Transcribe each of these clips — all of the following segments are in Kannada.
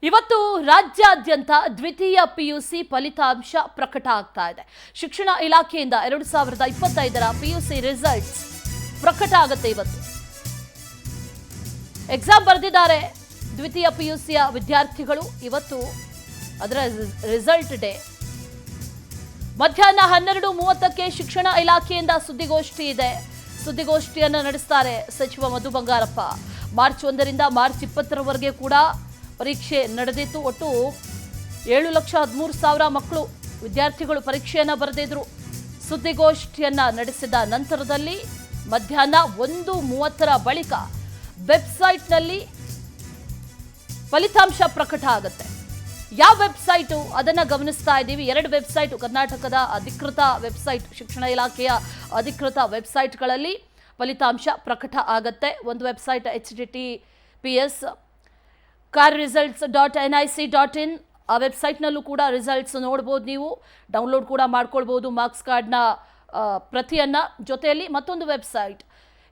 ಇವತ್ತು ರಾಜ್ಯಾದ್ಯಂತ ದ್ವಿತೀಯ ಪಿಯುಸಿ ಫಲಿತಾಂಶ ಪ್ರಕಟ ಆಗ್ತಾ ಇದೆ. ಶಿಕ್ಷಣ ಇಲಾಖೆಯಿಂದ 2025ರ ಪಿಯುಸಿ ರಿಸಲ್ಟ್ಸ್ ಪ್ರಕಟ ಆಗುತ್ತೆ. ಇವತ್ತು ಎಕ್ಸಾಮ್ ಬರೆದಿದ್ದಾರೆ ದ್ವಿತೀಯ ಪಿಯುಸಿಯ ವಿದ್ಯಾರ್ಥಿಗಳು. ಇವತ್ತು ಅದರ ರಿಸಲ್ಟ್ ಡೇ. ಮಧ್ಯಾಹ್ನ 12:30ಕ್ಕೆ ಶಿಕ್ಷಣ ಇಲಾಖೆಯಿಂದ ಸುದ್ದಿಗೋಷ್ಠಿ ಇದೆ. ಸುದ್ದಿಗೋಷ್ಠಿಯನ್ನು ನಡೆಸ್ತಾರೆ ಸಚಿವ ಮಧು ಬಂಗಾರಪ್ಪ. ಮಾರ್ಚ್ 1ರಿಂದ ಮಾರ್ಚ್ 20ರವರೆಗೆ ಕೂಡ ಪರೀಕ್ಷೆ ನಡೆದಿತ್ತು. ಒಟ್ಟು 7,13,000 ಮಕ್ಕಳು ವಿದ್ಯಾರ್ಥಿಗಳು ಪರೀಕ್ಷೆಯನ್ನು ಬರೆದಿದ್ರು. ಸುದ್ದಿಗೋಷ್ಠಿಯನ್ನ ನಡೆಸಿದ ನಂತರದಲ್ಲಿ ಮಧ್ಯಾಹ್ನ 1:30ರ ಬಳಿಕ ವೆಬ್ಸೈಟ್ನಲ್ಲಿ ಫಲಿತಾಂಶ ಪ್ರಕಟ ಆಗುತ್ತೆ. ಯಾವ ವೆಬ್ಸೈಟು ಅದನ್ನು ಗಮನಿಸ್ತಾ ಇದ್ದೀವಿ. 2 ವೆಬ್ಸೈಟ್, ಕರ್ನಾಟಕದ ಅಧಿಕೃತ ವೆಬ್ಸೈಟ್, ಶಿಕ್ಷಣ ಇಲಾಖೆಯ ಅಧಿಕೃತ ವೆಬ್ಸೈಟ್ಗಳಲ್ಲಿ ಫಲಿತಾಂಶ ಪ್ರಕಟ ಆಗುತ್ತೆ. ಒಂದು ವೆಬ್ಸೈಟ್ https carresults.nic.in. ಆ ವೆಬ್ಸೈಟ್ನಲ್ಲೂ ಕೂಡ ರಿಸಲ್ಟ್ಸ್ ನೋಡ್ಬೋದು. ನೀವು ಡೌನ್ಲೋಡ್ ಕೂಡ ಮಾಡ್ಕೊಳ್ಬೋದು ಮಾರ್ಕ್ಸ್ ಕಾರ್ಡ್ನ ಪ್ರತಿಯನ್ನು. ಜೊತೆಯಲ್ಲಿ ಮತ್ತೊಂದು ವೆಬ್ಸೈಟ್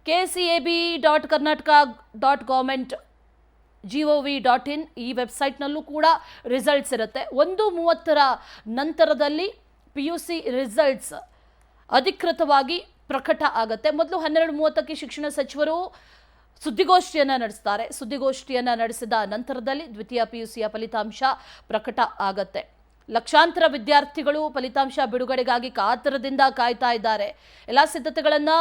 kcab.karnataka.government.gov.in. ಈ ವೆಬ್ಸೈಟ್ನಲ್ಲೂ ಕೂಡ ರಿಸಲ್ಟ್ಸ್ ಇರುತ್ತೆ. 1:30ರ ನಂತರದಲ್ಲಿ PUC ರಿಸಲ್ಟ್ಸ್ ಅಧಿಕೃತವಾಗಿ ಪ್ರಕಟ ಆಗುತ್ತೆ. ಮೊದಲು 12:30ಕ್ಕೆ ಶಿಕ್ಷಣ ಸಚಿವರು ಸುದ್ದಿಗೋಷ್ಠಿಯನ್ನು ನಡೆಸ್ತಾರೆ. ಸುದ್ದಿಗೋಷ್ಠಿಯನ್ನು ನಡೆಸಿದ ನಂತರದಲ್ಲಿ ದ್ವಿತೀಯ ಪಿಯುಸಿಯ ಫಲಿತಾಂಶ ಪ್ರಕಟ ಆಗತ್ತೆ. ಲಕ್ಷಾಂತರ ವಿದ್ಯಾರ್ಥಿಗಳು ಫಲಿತಾಂಶ ಬಿಡುಗಡೆಗಾಗಿ ಕಾತರದಿಂದ ಕಾಯ್ತಾ ಇದ್ದಾರೆ. ಎಲ್ಲ ಸಿದ್ಧತೆಗಳನ್ನು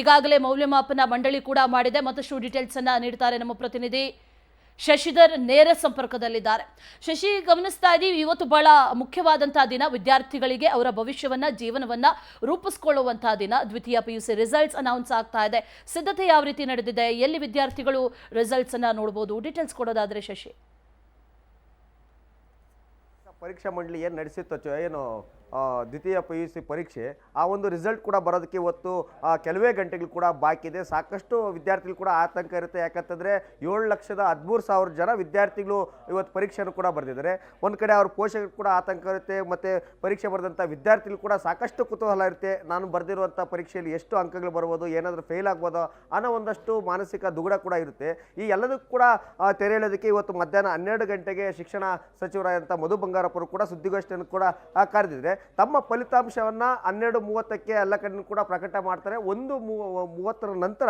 ಈಗಾಗಲೇ ಮೌಲ್ಯಮಾಪನ ಮಂಡಳಿ ಕೂಡ ಮಾಡಿದೆ. ಮತ್ತಷ್ಟು ಡೀಟೇಲ್ಸ್ ಅನ್ನು ನೀಡ್ತಾರೆ ನಮ್ಮ ಪ್ರತಿನಿಧಿ ಶಶಿಧರ್, ನೇರ ಸಂಪರ್ಕದಲ್ಲಿದ್ದಾರೆ. ಶಶಿ, ಗಮನಿಸ್ತಾ ಇದ್ದೀವಿ ಇವತ್ತು ಬಹಳ ಮುಖ್ಯವಾದಂತಹ ದಿನ. ವಿದ್ಯಾರ್ಥಿಗಳಿಗೆ ಅವರ ಭವಿಷ್ಯವನ್ನ, ಜೀವನವನ್ನ ರೂಪಿಸಿಕೊಳ್ಳುವಂತಹ ದಿನ. ದ್ವಿತೀಯ ಪಿಯುಸಿ ರಿಸಲ್ಟ್ಸ್ ಅನೌನ್ಸ್ ಆಗ್ತಾ ಇದೆ. ಸಿದ್ಧತೆ ಯಾವ ರೀತಿ ನಡೆದಿದೆ? ಎಲ್ಲಿ ವಿದ್ಯಾರ್ಥಿಗಳು ರಿಸಲ್ಟ್ಸ್ ಅನ್ನ ನೋಡಬಹುದು? ಡೀಟೇಲ್ಸ್ ಕೊಡೋದಾದ್ರೆ ಶಶಿ. ಪರೀಕ್ಷಾ ಮಂಡಳಿ ಏನು ನಡೆಸಿತ್ತು, ಏನು ದ್ವಿತೀಯ PUC ಪರೀಕ್ಷೆ, ಆ ಒಂದು ರಿಸಲ್ಟ್ ಕೂಡ ಬರೋದಕ್ಕೆ ಇವತ್ತು ಕೆಲವೇ ಗಂಟೆಗಳು ಕೂಡ ಬಾಕಿ ಇದೆ. ಸಾಕಷ್ಟು ವಿದ್ಯಾರ್ಥಿಗಳು ಕೂಡ ಆತಂಕ ಇರುತ್ತೆ. ಯಾಕಂತಂದರೆ 7,13,000 ಜನ ವಿದ್ಯಾರ್ಥಿಗಳು ಇವತ್ತು ಪರೀಕ್ಷೆಯನ್ನು ಕೂಡ ಬರೆದಿದ್ದಾರೆ. ಒಂದು ಕಡೆ ಅವ್ರ ಪೋಷಕರು ಕೂಡ ಆತಂಕ ಇರುತ್ತೆ, ಮತ್ತು ಪರೀಕ್ಷೆ ಬರೆದಂಥ ವಿದ್ಯಾರ್ಥಿಗಳು ಕೂಡ ಸಾಕಷ್ಟು ಕುತೂಹಲ ಇರುತ್ತೆ. ನಾನು ಬರೆದಿರುವಂಥ ಪರೀಕ್ಷೆಯಲ್ಲಿ ಎಷ್ಟು ಅಂಕಗಳು ಬರ್ಬೋದು, ಏನಾದರೂ ಫೇಲ್ ಆಗ್ಬೋದೋ ಅನ್ನೋ ಒಂದಷ್ಟು ಮಾನಸಿಕ ದುಗುಡ ಕೂಡ ಇರುತ್ತೆ. ಈ ಎಲ್ಲದಕ್ಕೂ ಕೂಡ ತೆರೆ ಎಳೆಯೋದಕ್ಕೆ ಇವತ್ತು ಮಧ್ಯಾಹ್ನ 12 ಗಂಟೆಗೆ ಶಿಕ್ಷಣ ಸಚಿವರಾದಂಥ ಮಧು ಬಂಗಾರಪ್ಪರು ಕೂಡ ಸುದ್ದಿಗೋಷ್ಠಿಯನ್ನು ಕೂಡ ಕರೆದಿದ್ದಾರೆ. ತಮ್ಮ ಫಲಿತಾಂಶವನ್ನು 12:30ಕ್ಕೆ ಎಲ್ಲ ಕಡೆ ಕೂಡ ಪ್ರಕಟ ಮಾಡ್ತಾರೆ. 1:30ರ ನಂತರ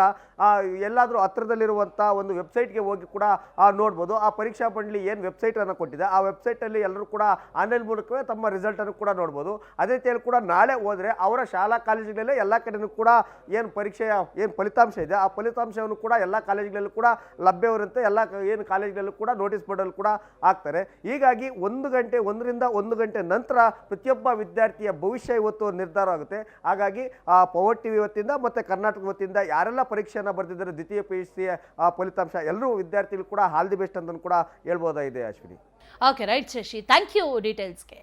ಎಲ್ಲಾದರೂ ಹತ್ತಿರದಲ್ಲಿರುವಂಥ ಒಂದು ವೆಬ್ಸೈಟ್ಗೆ ಹೋಗಿ ಕೂಡ ನೋಡ್ಬೋದು. ಆ ಪರೀಕ್ಷಾ ಮಂಡಳಿ ಏನು ವೆಬ್ಸೈಟನ್ನು ಕೊಟ್ಟಿದೆ, ಆ ವೆಬ್ಸೈಟಲ್ಲಿ ಎಲ್ಲರೂ ಕೂಡ ಆನ್ಲೈನ್ ಮೂಲಕವೇ ತಮ್ಮ ರಿಸಲ್ಟನ್ನು ಕೂಡ ನೋಡ್ಬೋದು. ಅದೇ ರೀತಿಯಲ್ಲಿ ಕೂಡ ನಾಳೆ ಹೋದರೆ ಅವರ ಶಾಲಾ ಕಾಲೇಜುಗಳಲ್ಲೇ ಎಲ್ಲ ಕಡೆಯೂ ಕೂಡ ಏನು ಪರೀಕ್ಷೆಯ ಏನು ಫಲಿತಾಂಶ ಇದೆ, ಆ ಫಲಿತಾಂಶವನ್ನು ಕೂಡ ಎಲ್ಲ ಕಾಲೇಜುಗಳಲ್ಲೂ ಕೂಡ ಲಭ್ಯವಿರುತ್ತೆ. ಎಲ್ಲ ಏನು ಕಾಲೇಜುಗಳಲ್ಲೂ ಕೂಡ ನೋಟಿಸ್ ಬೋರ್ಡಲ್ಲಿ ಕೂಡ ಹಾಕ್ತಾರೆ. ಹೀಗಾಗಿ 1ರಿಂದ 1 ಗಂಟೆ ನಂತರ ಪ್ರತಿಯೊಬ್ಬ ವಿದ್ಯಾರ್ಥಿಯ ಭವಿಷ್ಯ ಇವತ್ತು ನಿರ್ಧಾರ ಆಗುತ್ತೆ. ಹಾಗಾಗಿ ಪವರ್ ಟಿವಿ ವತಿಯಿಂದ ಮತ್ತು ಕರ್ನಾಟಕ ವತಿಯಿಂದ ಯಾರೆಲ್ಲ ಪರೀಕ್ಷೆಯನ್ನು ಬರೆದಿದ್ದಾರೆ ದ್ವಿತೀಯ PUC ಫಲಿತಾಂಶ, ಎಲ್ಲರೂ ವಿದ್ಯಾರ್ಥಿಗಳು ಕೂಡ ಆಲ್ ದಿ ಬೆಸ್ಟ್ ಅಂತ ಕೂಡ ಹೇಳ್ಬೋದಾಗಿದೆ. Ashwini. Okay, right Shashi, thank you ಡೀಟೇಲ್ಸ್ಗೆ.